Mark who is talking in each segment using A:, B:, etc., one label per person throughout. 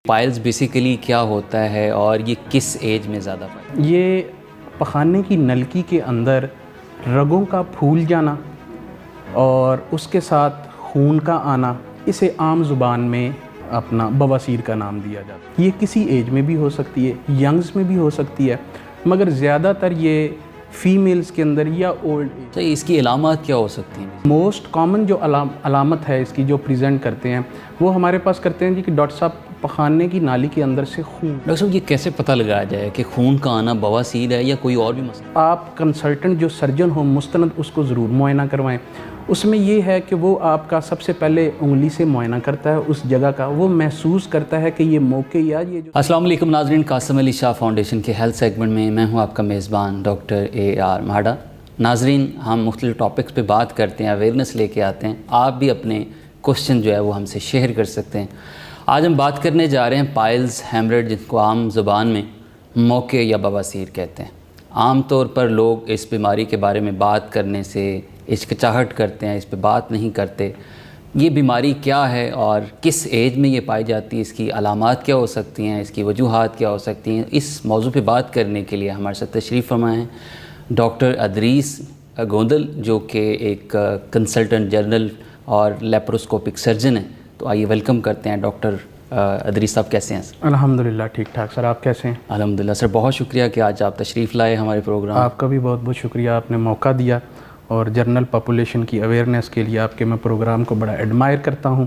A: Piles basically کیا ہوتا ہے اور یہ کس ایج میں زیادہ پائل؟
B: یہ پخانے کی نلکی کے اندر رگوں کا پھول جانا اور اس کے ساتھ خون کا آنا، اسے عام زبان میں اپنا بواسیر کا نام دیا جاتا ہے۔ یہ کسی ایج میں بھی ہو سکتی ہے، ینگز میں بھی ہو سکتی ہے، مگر زیادہ تر یہ فیمیلز کے اندر یا اولڈ ایج۔
A: تو اس کی علامات کیا ہو سکتی ہیں؟
B: موسٹ کامن جو علامت ہے اس کی جو پریزنٹ کرتے ہیں وہ ہمارے پاس کرتے ہیں جی کہ ڈاکٹر صاحب پخانے کی نالی کے اندر سے خون۔
A: ڈاکٹر صاحب یہ کیسے پتہ لگایا جائے کہ خون کا آنا بواسیر ہے یا کوئی اور بھی مسئلہ؟
B: آپ کنسلٹنٹ جو سرجن ہو مستند اس کو ضرور معائنہ کروائیں۔ اس میں یہ ہے کہ وہ آپ کا سب سے پہلے انگلی سے معائنہ کرتا ہے اس جگہ کا، وہ محسوس کرتا ہے کہ یہ موقع یا یہ جو۔
A: السلام علیکم ناظرین، قاسم علی شاہ فاؤنڈیشن کے ہیلتھ سیگمنٹ میں میں ہوں آپ کا میزبان ڈاکٹر AR مہاڑا۔ ناظرین، ہم مختلف ٹاپکس پہ بات کرتے ہیں، اویئرنیس لے کے آتے ہیں، آپ بھی اپنے کوشچن جو ہے وہ ہم سے شیئر کر سکتے ہیں۔ آج ہم بات کرنے جا رہے ہیں پائلز ہیمریج، جن کو عام زبان میں موقع یا بواسیر کہتے ہیں۔ عام طور پر لوگ اس بیماری کے بارے میں بات کرنے سے ہچکچاہٹ کرتے ہیں، اس پہ بات نہیں کرتے۔ یہ بیماری کیا ہے اور کس ایج میں یہ پائی جاتی ہے، اس کی علامات کیا ہو سکتی ہیں، اس کی وجوہات کیا ہو سکتی ہیں، اس موضوع پہ بات کرنے کے لیے ہمارے ساتھ تشریف فرما ہیں ڈاکٹر ادریس گوندل، جو کہ ایک کنسلٹنٹ جنرل اور لیپروسکوپک سرجن ہیں۔ تو آئیے ویلکم کرتے ہیں ڈاکٹر ادریس صاحب، کیسے ہیں؟
B: الحمدللہ ٹھیک ٹھاک سر، آپ کیسے ہیں؟
A: الحمدللہ سر، بہت شکریہ کہ آج آپ تشریف لائے ہمارے پروگرام۔
B: آپ کا بھی بہت بہت شکریہ، آپ نے موقع دیا اور جنرل پاپولیشن کی اویئرنیس کے لیے آپ کے میں پروگرام کو بڑا ایڈمائر کرتا ہوں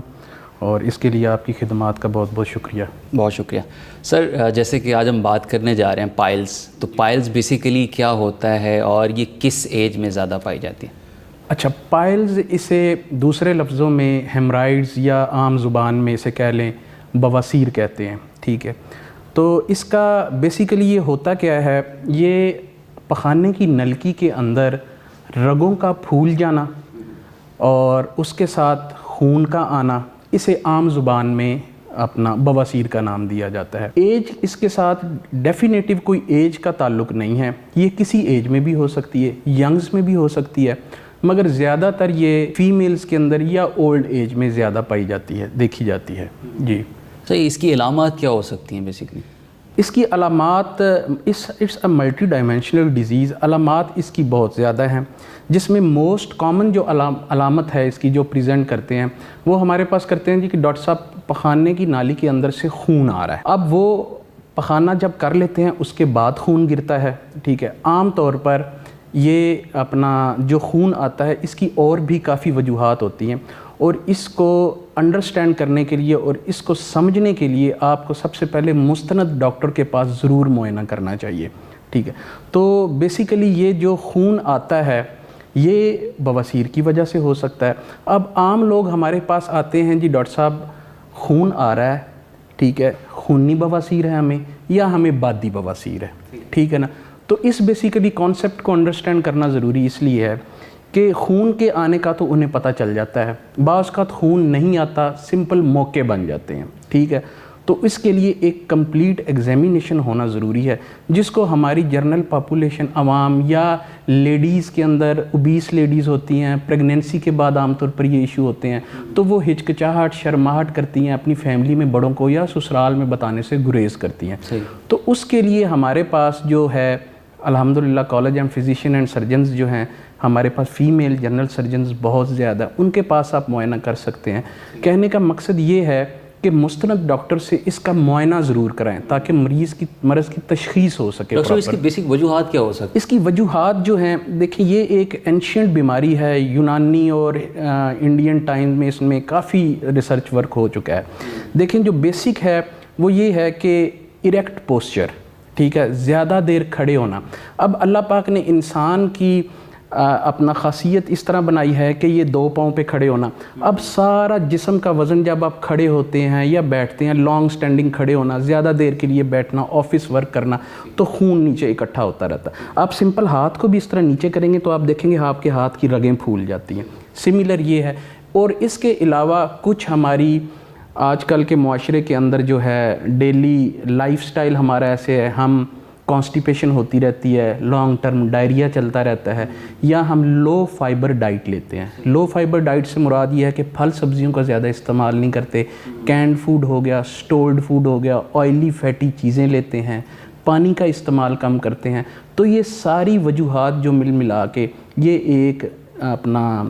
B: اور اس کے لیے آپ کی خدمات کا بہت بہت شکریہ۔
A: بہت شکریہ سر۔ جیسے کہ آج ہم بات کرنے جا رہے ہیں پائلز، تو پائلز بیسیکلی کیا ہوتا ہے اور یہ کس ایج میں زیادہ پائی جاتی ہے؟
B: اچھا، پائلز اسے دوسرے لفظوں میں ہیمرائڈز یا عام زبان میں اسے کہہ لیں بواسیر کہتے ہیں، ٹھیک ہے۔ تو اس کا بیسیکلی یہ ہوتا کیا ہے، یہ پخانے کی نلکی کے اندر رگوں کا پھول جانا اور اس کے ساتھ خون کا آنا، اسے عام زبان میں اپنا بواسیر کا نام دیا جاتا ہے۔ ایج اس کے ساتھ ڈیفینیٹو کوئی ایج کا تعلق نہیں ہے، یہ کسی ایج میں بھی ہو سکتی ہے، ینگز میں بھی ہو سکتی ہے، مگر زیادہ تر یہ فیمیلز کے اندر یا اولڈ ایج میں زیادہ پائی جاتی ہے، دیکھی جاتی ہے جی۔
A: تو اس کی علامات کیا ہو سکتی ہیں بیسیکلی؟
B: اس کی علامات، it's a multi dimensional disease, علامات اس کی بہت زیادہ ہیں، جس میں موسٹ کامن جو علامت ہے اس کی جو پریزنٹ کرتے ہیں وہ ہمارے پاس کرتے ہیں جی کہ ڈاکٹر صاحب پخانے کی نالی کے اندر سے خون آ رہا ہے۔ اب وہ پخانہ جب کر لیتے ہیں اس کے بعد خون گرتا ہے، ٹھیک ہے۔ عام طور پر یہ اپنا جو خون آتا ہے اس کی اور بھی کافی وجوہات ہوتی ہیں، اور اس کو انڈرسٹینڈ کرنے کے لیے اور اس کو سمجھنے کے لیے آپ کو سب سے پہلے مستند ڈاکٹر کے پاس ضرور معائنہ کرنا چاہیے، ٹھیک ہے۔ تو بیسیکلی یہ جو خون آتا ہے یہ بواسیر کی وجہ سے ہو سکتا ہے۔ اب عام لوگ ہمارے پاس آتے ہیں جی ڈاکٹر صاحب خون آ رہا ہے، ٹھیک ہے، خونی بواسیر ہے ہمیں یا ہمیں بادی بواسیر ہے، ٹھیک ہے نا۔ تو اس بیسیکلی کانسیپٹ کو انڈرسٹینڈ کرنا ضروری اس لیے ہے کہ خون کے آنے کا تو انہیں پتہ چل جاتا ہے، بعض اوقات خون نہیں آتا، سمپل موقع بن جاتے ہیں، ٹھیک ہے۔ تو اس کے لیے ایک کمپلیٹ ایگزامینیشن ہونا ضروری ہے، جس کو ہماری جنرل پاپولیشن عوام یا لیڈیز کے اندر اوبیس لیڈیز ہوتی ہیں، پریگنینسی کے بعد عام طور پر یہ ایشو ہوتے ہیں، تو وہ ہچکچاہٹ شرماہٹ کرتی ہیں، اپنی فیملی میں بڑوں کو یا سسرال میں بتانے سے گریز کرتی ہیں۔ تو اس کے لیے ہمارے پاس جو ہے الحمدللہ college and physician and surgeons جو ہیں ہمارے پاس، فیمیل جنرل سرجنز بہت زیادہ، ان کے پاس آپ معائنہ کر سکتے ہیں۔ کہنے کا مقصد یہ ہے کہ مستند ڈاکٹر سے اس کا معائنہ ضرور کرائیں تاکہ مرض کی تشخیص ہو سکے۔
A: ڈاکٹر اس کی بیسک وجوہات کیا ہو سکتی؟
B: اس کی وجوہات جو ہیں، دیکھیں یہ ایک اینشینٹ بیماری ہے، یونانی اور انڈین ٹائم میں اس میں کافی ریسرچ ورک ہو چکا ہے۔ دیکھیں جو بیسک ہے وہ یہ ہے کہ اریکٹ پوسچر، ٹھیک ہے، زیادہ دیر کھڑے ہونا۔ اب اللہ پاک نے انسان کی اپنا خاصیت اس طرح بنائی ہے کہ یہ 2 پاؤں پہ کھڑے ہونا۔ اب سارا جسم کا وزن جب آپ کھڑے ہوتے ہیں یا بیٹھتے ہیں، لانگ سٹینڈنگ کھڑے ہونا، زیادہ دیر کے لیے بیٹھنا، آفس ورک کرنا، تو خون نیچے اکٹھا ہوتا رہتا ہے۔ آپ سمپل ہاتھ کو بھی اس طرح نیچے کریں گے تو آپ دیکھیں گے آپ کے ہاتھ کی رگیں پھول جاتی ہیں، سملر یہ ہے۔ اور اس کے علاوہ کچھ ہماری آج کل کے معاشرے کے اندر جو ہے ڈیلی لائف سٹائل ہمارا ایسے ہے، ہم کانسٹیپیشن ہوتی رہتی ہے, لانگ ٹرم ڈائریا چلتا رہتا ہے, یا ہم لو فائبر ڈائٹ لیتے ہیں. لو فائبر ڈائٹ سے مراد یہ ہے کہ پھل سبزیوں کا زیادہ استعمال نہیں کرتے, کینڈ فوڈ ہو گیا, سٹورڈ فوڈ ہو گیا, آئلی فیٹی چیزیں لیتے ہیں, پانی کا استعمال کم کرتے ہیں. تو یہ ساری وجوہات جو مل ملا کے یہ ایک اپنا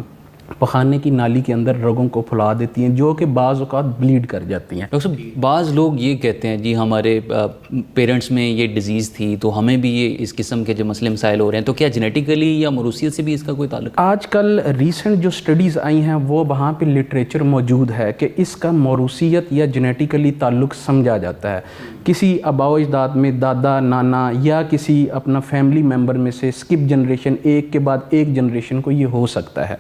B: پخانے کی نالی کے اندر رگوں کو پھلا دیتی ہیں, جو کہ بعض اوقات بلیڈ کر جاتی ہیں.
A: ڈاکٹر صاحب بعض لوگ یہ کہتے ہیں جی ہمارے پیرنٹس میں یہ ڈیزیز تھی تو ہمیں بھی یہ اس قسم کے جو مسئلے مسائل ہو رہے ہیں, تو کیا جینیٹیکلی یا موروثیت سے بھی اس کا کوئی تعلق ہے؟
B: آج کل ریسنٹ جو سٹڈیز آئی ہیں وہ وہاں پہ لٹریچر موجود ہے کہ اس کا موروثیت یا جینیٹیکلی تعلق سمجھا جاتا ہے. کسی آباء و اجداد میں دادا نانا یا کسی اپنا فیملی ممبر میں سے اسکپ جنریشن ایک کے بعد ایک جنریشن کو یہ ہو سکتا ہے,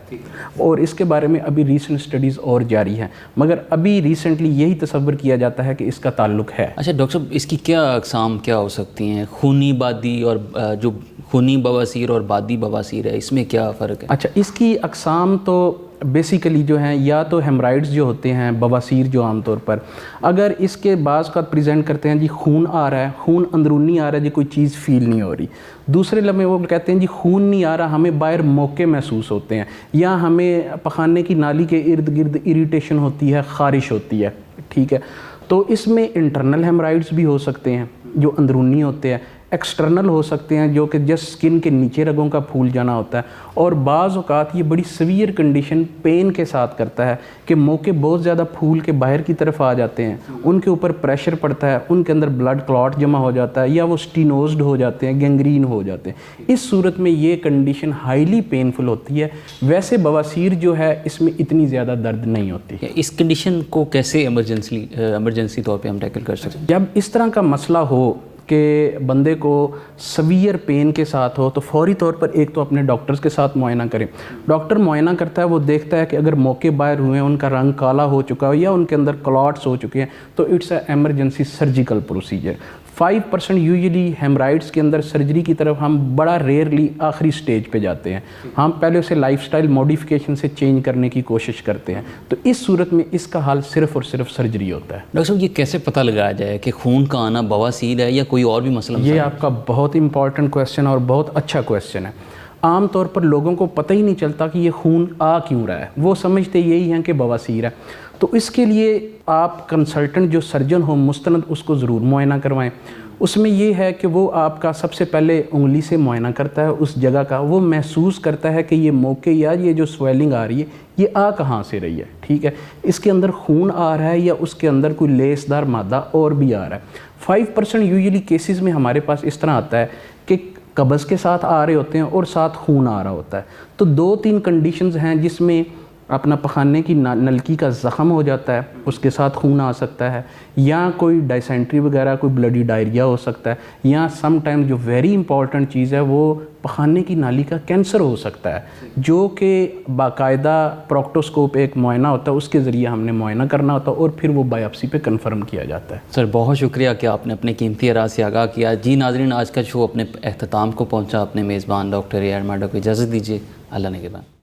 B: اور اس کے بارے میں ابھی ریسنٹ سٹڈیز اور جاری ہیں, مگر ابھی ریسنٹلی یہی تصور کیا جاتا ہے کہ اس کا تعلق ہے.
A: اچھا ڈاکٹر صاحب اس کی کیا اقسام کیا ہو سکتی ہیں؟ خونی بادی اور جو خونی بواسیر اور بادی بواسیر ہے, اس میں کیا فرق ہے؟
B: اچھا, اس کی اقسام تو بیسیکلی جو ہیں یا تو ہیمرائڈز جو ہوتے ہیں, بواسیر جو عام طور پر اگر اس کے بعض کا پریزنٹ کرتے ہیں جی خون آ رہا ہے, خون اندرونی آ رہا ہے جی, کوئی چیز فیل نہیں ہو رہی. دوسرے لمحے وہ کہتے ہیں جی خون نہیں آ رہا, ہمیں باہر موقع محسوس ہوتے ہیں, یا ہمیں پخانے کی نالی کے ارد گرد اریٹیشن ہوتی ہے, خارش ہوتی ہے. ٹھیک ہے, تو اس میں انٹرنل ہیمرائڈز بھی ہو سکتے ہیں جو اندرونی ہوتے ہیں, ایکسٹرنل ہو سکتے ہیں جو کہ جسٹ سکن کے نیچے رگوں کا پھول جانا ہوتا ہے, اور بعض اوقات یہ بڑی سیویئر کنڈیشن پین کے ساتھ کرتا ہے کہ موقع بہت زیادہ پھول کے باہر کی طرف آ جاتے ہیں, ان کے اوپر پریشر پڑتا ہے, ان کے اندر بلڈ کلاٹ جمع ہو جاتا ہے, یا وہ سٹینوزڈ ہو جاتے ہیں, گینگرین ہو جاتے ہیں. اس صورت میں یہ کنڈیشن ہائیلی پینفل ہوتی ہے. ویسے بواسیر جو ہے اس میں اتنی زیادہ درد نہیں ہوتی.
A: اس کنڈیشن کو کیسے ایمرجنسی طور پہ ہم ٹیکل کر سکتے ہیں؟
B: جب اس طرح کا مسئلہ ہو کہ بندے کو سویئر پین کے ساتھ ہو تو فوری طور پر ایک تو اپنے ڈاکٹرز کے ساتھ معائنہ کریں. ڈاکٹر معائنہ کرتا ہے, وہ دیکھتا ہے کہ اگر موقع باہر ہوئے ہیں, ان کا رنگ کالا ہو چکا ہو یا ان کے اندر کلاٹس ہو چکے ہیں, تو it's a emergency surgical procedure. 5% usually haemorrhoids کے اندر سرجری کی طرف ہم بڑا ریئرلی آخری سٹیج پہ جاتے ہیں. ہم پہلے اسے لائف سٹائل موڈیفیکیشن سے چینج کرنے کی کوشش کرتے ہیں, تو اس صورت میں اس کا حل صرف اور صرف سرجری ہوتا ہے.
A: ڈاکٹر صاحب یہ کیسے پتہ لگایا جائے کہ خون کا آنا بواسیر ہے یا کوئی اور بھی مسئلہ؟
B: یہ آپ کا بہت امپورٹنٹ کویسچن اور بہت اچھا کویسچن ہے. عام طور پر لوگوں کو پتہ ہی نہیں چلتا کہ یہ خون آ کیوں رہا ہے, وہ سمجھتے یہی ہیں کہ بواسیر ہے. تو اس کے لیے آپ کنسلٹنٹ جو سرجن ہو مستند, اس کو ضرور معائنہ کروائیں. اس میں یہ ہے کہ وہ آپ کا سب سے پہلے انگلی سے معائنہ کرتا ہے اس جگہ کا, وہ محسوس کرتا ہے کہ یہ موقع یا یہ جو سویلنگ آ رہی ہے یہ آ کہاں سے رہی ہے. ٹھیک ہے, اس کے اندر خون آ رہا ہے یا اس کے اندر کوئی لیسدار مادہ اور بھی آ رہا ہے. 5% یوزلی کیسز میں ہمارے پاس اس طرح آتا ہے کہ قبض کے ساتھ آ رہے ہوتے ہیں اور ساتھ خون آ رہا ہوتا ہے. تو 2-3 کنڈیشنز ہیں جس میں اپنا پخانے کی نلکی کا زخم ہو جاتا ہے, اس کے ساتھ خون آ سکتا ہے, یا کوئی ڈائسینٹری وغیرہ کوئی بلڈی ڈائریا ہو سکتا ہے, یا سم ٹائم جو ویری امپورٹنٹ چیز ہے وہ پخانے کی نالی کا کینسر ہو سکتا ہے, جو کہ باقاعدہ پروکٹوسکوپ ایک معائنہ ہوتا ہے, اس کے ذریعے ہم نے معائنہ کرنا ہوتا ہے اور پھر وہ بایوپسی پہ کنفرم کیا جاتا ہے.
A: سر بہت شکریہ کہ آپ نے اپنے قیمتی آراء سے آگاہ کیا. جی ناظرین, آج کا شو اپنے اختتام کو پہنچا. اپنے میزبان ڈاکٹر اے آر ماڈا کو اجازت دیجیے. اللہ نگہبان.